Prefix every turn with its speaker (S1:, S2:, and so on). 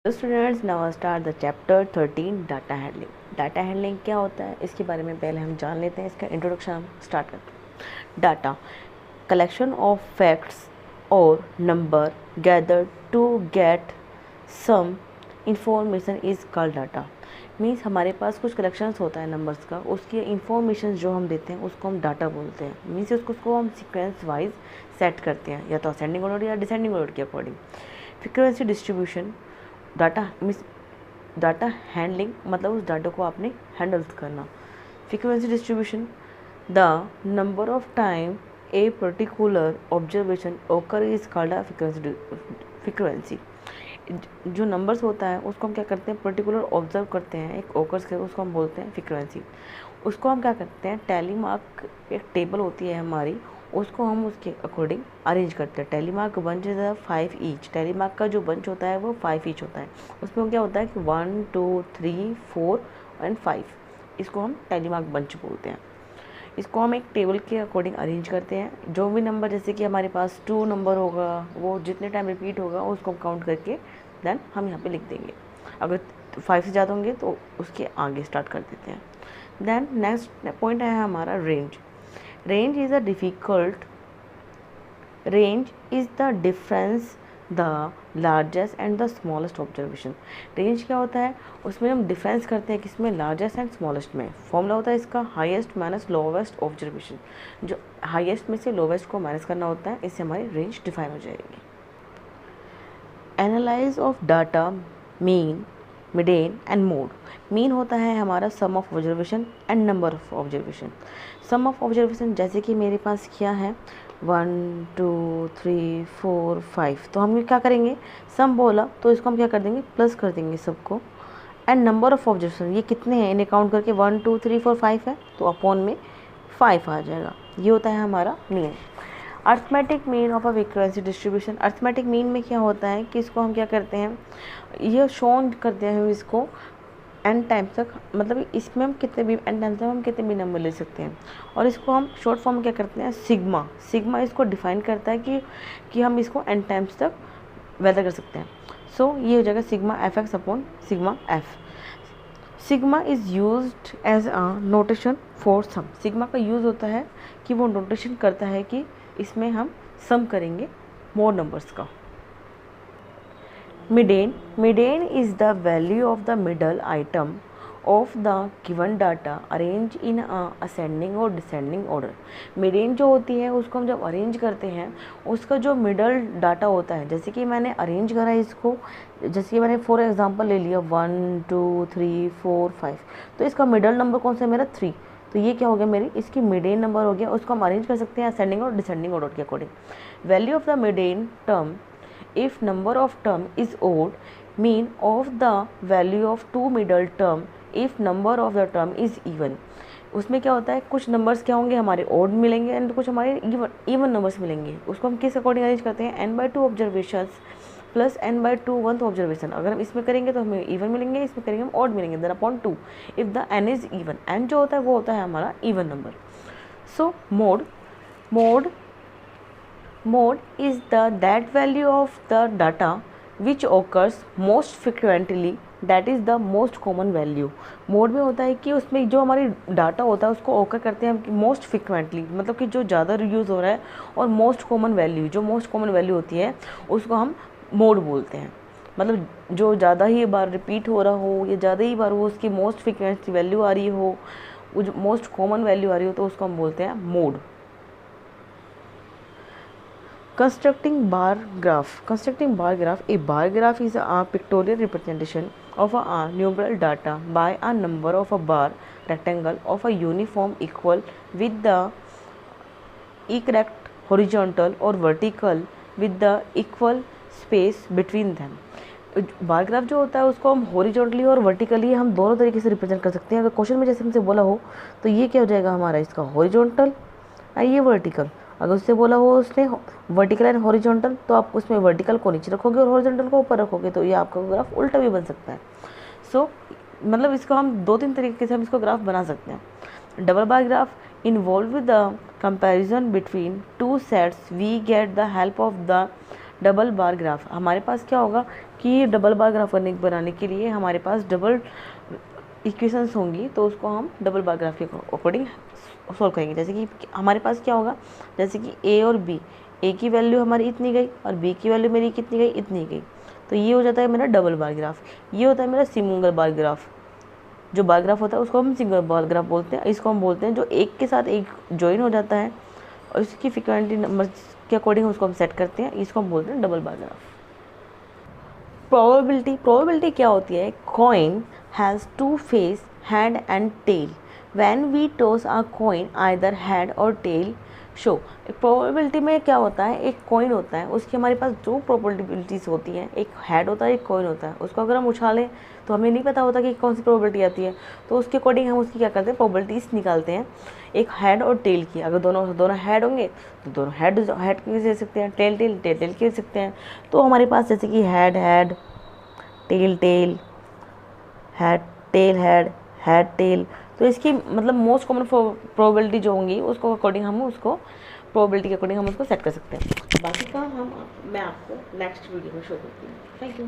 S1: Hello students, now start the chapter 13 data handling. Data handling क्या होता है इसके बारे में पहले हम जान लेते हैं। इसका इंट्रोडक्शन हम स्टार्ट करते हैं। डाटा कलेक्शन ऑफ फैक्ट्स और number gathered to get some information is called data. Means हमारे पास कुछ कलेक्शंस होता है नंबर्स का, उसकी इंफॉर्मेशन जो हम देते हैं उसको हम डाटा बोलते हैं। मीन्स उसको हम सीक्वेंस वाइज सेट करते हैं, या तो असेंडिंग ऑर्डर या डिसेंडिंग ऑर्डर के according. Frequency distribution data means data handling मतलब उस डाटा को आपने हैंडल करना। Frequency distribution the number of time a particular observation ओकर इज कॉल्ड अ फ्रीक्वेंसी। जो नंबर्स होता है उसको हम क्या करते हैं, पर्टिकुलर ऑब्जर्व करते हैं एक ओकर्स के, उसको हम बोलते हैं फ्रीक्वेंसी। उसको हम क्या करते हैं, टैली मार्क एक टेबल होती है हमारी, उसको हम उसके अकॉर्डिंग अरेंज करते हैं। Tally mark bunch is 5 each. Tally mark का जो बंच होता है वो 5 ईच होता है। उसमें क्या होता है कि 1 2 3 4 एंड 5, इसको हम टैली मार्क बंच बोलते हैं। इसको हम एक टेबल के अकॉर्डिंग अरेंज करते हैं। जो भी नंबर, जैसे कि हमारे पास 2 नंबर होगा, वो जितने टाइम रिपीट होगा उसको हम काउंट करके देन हम यहाँ पे लिख देंगे। अगर 5 से ज़्यादा होंगे तो उसके आगे स्टार्ट कर देते हैं। देन नेक्स्ट पॉइंट है हमारा range. Range is the difference the largest and the smallest observation. Range क्या होता है, उसमें हम डिफरेंस करते हैं किसमें, लार्जेस्ट एंड स्मॉलेस्ट में। फॉर्मूला होता है इसका हाईएस्ट माइनस लोवेस्ट ऑब्जर्वेशन। जो हाईएस्ट में से लोवेस्ट को माइनस करना होता है, इससे हमारी रेंज डिफाइन हो जाएगी। Analyse of data mean, median and mode. Mean होता है हमारा sum of observation and number of observation. Sum of observation जैसे कि मेरे पास क्या है 1 2 3 4 5, तो हम क्या करेंगे, सम बोला तो इसको हम क्या कर देंगे, प्लस कर देंगे सबको। एंड नंबर ऑफ ऑब्जर्वेशन ये कितने हैं, इन्हें काउंट करके 1 2 3 4 5 है, तो अपॉन में 5 आ जाएगा। ये होता है हमारा mean. Arithmetic mean of a frequency distribution. Arithmetic mean में क्या होता है कि इसको हम क्या करते हैं, ये शोन करते हैं इसको एन टाइम्स तक, मतलब इसमें हम कितने भी एन टाइम्स तक हम कितने भी नंबर ले सकते हैं। और इसको हम शॉर्ट फॉर्म क्या करते हैं, सिग्मा। सिग्मा इसको डिफाइन करता है कि हम इसको एन टाइम्स तक वैदा कर सकते हैं। सो ये हो जाएगा sigma F X upon sigma F. Sigma is used as a notation for sum. Sigma का यूज़ होता है कि वो नोटेशन करता है कि इसमें हम सम करेंगे मोर नंबर्स का। Median. Median is the value of the middle item of the given data arranged in a ascending or descending order. Median जो होती है उसको हम जब अरेंज करते हैं, उसका जो मिडल डाटा होता है, जैसे कि मैंने अरेंज करा है इसको, जैसे कि मैंने फॉर एग्जांपल ले लिया 1 2 3 4 5, तो इसका मिडल नंबर कौन सा है मेरा 3, तो ये क्या हो गया मेरी इसकी मीडियन नंबर हो गया। उसको हम अरेंज कर सकते हैं असेंडिंग और डिसेंडिंग ऑर्डर के according. Value of the median term if number of term is odd, mean of the value of two middle term if number of the term is even। उसमें क्या होता है, कुछ नंबर्स क्या होंगे हमारे ओड मिलेंगे एंड कुछ हमारे इवन नंबर्स मिलेंगे। उसको हम किस अकॉर्डिंग अरेंज करते हैं, n/2 observations plus n/2 1th observation. अगर हम इसमें करेंगे तो हमें इवन मिलेंगे, इसमें करेंगे हम ऑड मिलेंगे, then upon 2 if the n is even. n जो होता है वो होता है हमारा even number. So mode is that value of the data which occurs most frequently, that is the most common value। Mode में होता है कि उसमें जो हमारी डाटा होता है उसको ओकर करते हैं हम मोस्ट फ्रिक्वेंटली, मतलब कि जो ज़्यादा यूज़ हो रहा है, और मोस्ट कॉमन वैल्यू, जो मोस्ट कॉमन वैल्यू होती है उसको हम मोड बोलते हैं। मतलब जो ज़्यादा ही बार रिपीट हो रहा हो या ज़्यादा ही बार वो उसकी मोस्ट फ्रिक्वेंसी वैल्यू आ रही हो, वो जो मोस्ट कॉमन वैल्यू आ रही हो, तो उसको हम बोलते हैं mode. Constructing bar graph. Constructing bar graph. A bar graph is a pictorial representation of a numeral data by a number of a bar rectangle of a uniform equal with the correct horizontal or vertical with the equal space between them। Bar graph जो होता है उसको हम horizontally और vertically हम दोनों तरीके से रिप्रेजेंट कर सकते हैं। अगर क्वेश्चन में जैसे हमसे बोला हो तो ये क्या हो जाएगा हमारा, इसका हॉरिजॉन्टल और ये वर्टिकल। अगर उससे बोला हो उसने वर्टिकल एंड हॉरिजॉन्टल, तो आप उसमें वर्टिकल को नीचे रखोगे और हॉरिजॉन्टल को ऊपर रखोगे, तो ये आपका ग्राफ उल्टा भी बन सकता है। सो मतलब इसको हम 2-3 तरीके से हम इसको ग्राफ बना सकते हैं। Double bar graph involve with the comparison between two sets we get the help of the double bar graph. हमारे पास क्या होगा कि डबल बार ग्राफ बनाने के लिए हमारे पास डबल इक्वेशंस होंगी, तो उसको हम डबल बार ग्राफ के अकॉर्डिंग सॉल्व करेंगे। जैसे कि हमारे पास क्या होगा, जैसे कि ए और बी, ए की वैल्यू हमारी इतनी गई और बी की वैल्यू मेरी कितनी गई, इतनी गई, तो ये हो जाता है मेरा डबल बार ग्राफ। ये होता है मेरा सिंगल बार ग्राफ। जो बार ग्राफ होता है उसको हम सिंगल बार ग्राफ बोलते हैं। इसको हम बोलते हैं जो एक के साथ एक ज्वाइन हो जाता है और इसकी फ्रीक्वेंटली नंबर के अकॉर्डिंग उसको हम सेट करते हैं, इसको हम बोलते हैं डबल बार ग्राफ। प्रोबेबिलिटी क्या होती है, coin has two face, head and tail, when we toss a coin either head और टेल शो। प्रोबेबिलिटी में क्या होता है, एक कॉइन होता है, उसकी हमारे पास जो प्रोबेबिलिटीज़ होती हैं, एक हेड होता है, एक कॉइन होता है, उसको अगर हम उछालें तो हमें नहीं पता होता कि कौन सी प्रोबेबिलिटी आती है, तो उसके अकॉर्डिंग हम उसकी क्या करते हैं, प्रोबेबिलिटीज़ निकालते हैं एक हेड और टेल की। अगर दोनों हेड होंगे तो दोनों हेड की दे सकते हैं, टेल की दे सकते हैं। तो हमारे पास जैसे कि हेड टेल हेड टेल, तो इसकी मतलब मोस्ट कॉमन प्रोबेबिलिटी जो होंगी उसको अकॉर्डिंग हम उसको प्रोबेबिलिटी के अकॉर्डिंग हम उसको सेट कर सकते हैं। बाकी का मैं आपको नेक्स्ट वीडियो में शो करती हूँ। Thank you.